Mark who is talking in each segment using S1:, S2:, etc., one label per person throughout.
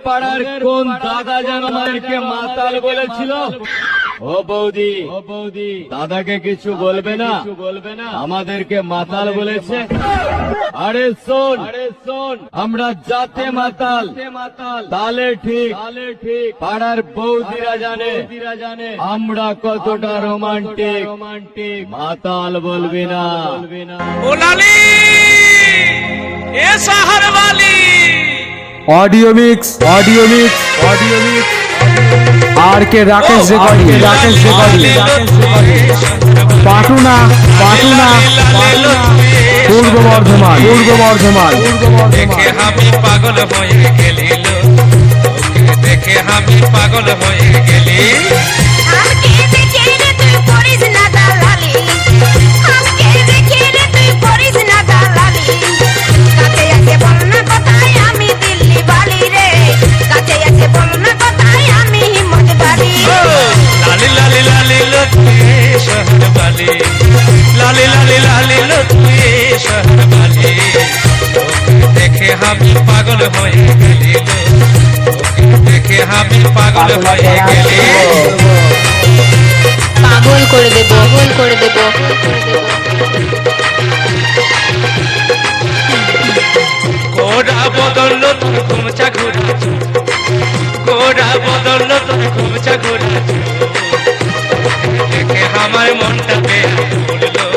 S1: পাড়ার কোন দাদা যেন আমাদেরকে মাতাল বলেছিল? ও বৌদি, দাদাকে কিছু বলবে না, আমাদেরকে মাতাল বলেছে। আরে শোন, আমরা জাতে মাতাল, তালে ঠিক পাড়ার বৌদিরা জানে আমরা কতটা রোমান্টিক। মাতাল বলবি না।
S2: ও লালি, এ শহর वाली
S3: ऑडियो मिक्स आर के राकेश रेकॉर्डिंग पाटुना पूर्व बर्धमान
S2: देखे हामी पागल হয়ে গেলি লো, देखे हामी पागल হয়ে গেলি।
S4: हमके देखे रे तू परिस ना दालाली, हमके देखे रे तू परिस ना दालाली। काते आके बोलना কথাই আমি দিল্লি বালি রে, काते आके बोलना কথাই আমি হিম্মত বালি।
S2: लाली लाली लाली लो तुए शहर वाली, लाली लाली लाली लो तुए शहर वाली। देखे हामी पागल হয়ে গেলি লো, देखे हामी पागल হয়ে গেলি।
S4: পাগল করে দেব
S2: গোড়া বদললো তোর ঘুমচা ঘোরা, গোড়া বদললো তোর ঘুমচা ঘোরা। দেখে আমার মনটা বেআকুল লো,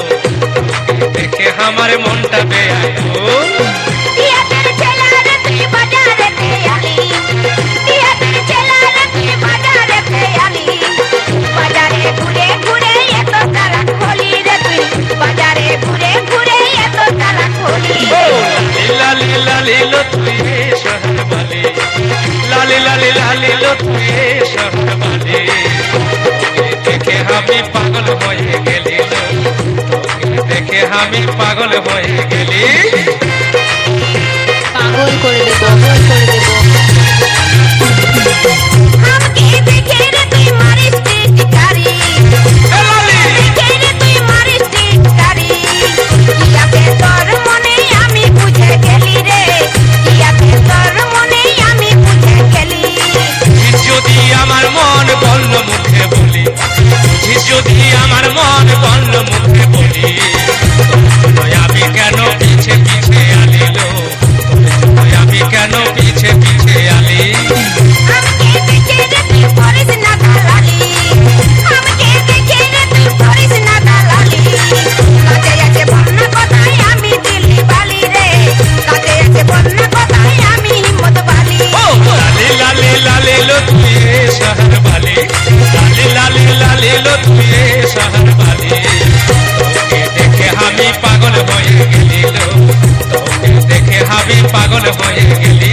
S2: দেখে আমার মনটা বেআকুল।
S4: দিয়া তেরে ছেলা রে তুই বাজারে তে আলি, দিয়া তেরে ছেলা রে তুই বাজারে তে আলি। বাজারে ঘুরে ঘুরে এত তারা খলি রে তুই, বাজারে ঘুরে ঘুরে এত তারা খলি।
S2: লালি লালি লো তুই শহর वाली, লালি লালি লালি লো তুই শহর वाली। দেখে আমি পাগল হয়ে গেলি লো, দেখে আমি পাগল হয়ে গেলি।
S4: পাগল করে দেব हमके देखे रे তুই মারিস টিটকারি, দেখে রে তুই মারিস টিটকারি। ইয়াতে তোর মনে আমি বুঝে গেলি রে, ইয়াতে তোর মনে আমি বুঝে গেলি।
S2: যদি আমার মন বলল মুখে বলি, যদি আমার মন বলল মুখে বলি। আমি কেন পিছে পিছে আলিল, আমি কেন পিছে পিছে আলি।
S4: हमके देखे रे তুই পরিস না দালালি, हमके देखे রে তুই পরিস না দালালি। কাছে আছে বন্যা কথাই আমি দিল্লি বালি রে, কাছে আছে বন্যা কথাই আমি হিম্মত বালি।
S2: লালি লালি লালি লো তুই শহর वाली, লালি লালি লালি লো তুই শহর वाली। তোকে দেখে আমি পাগল হয়ে গেলি লো, তোকে দেখে আমি পাগল হয়ে গেলি।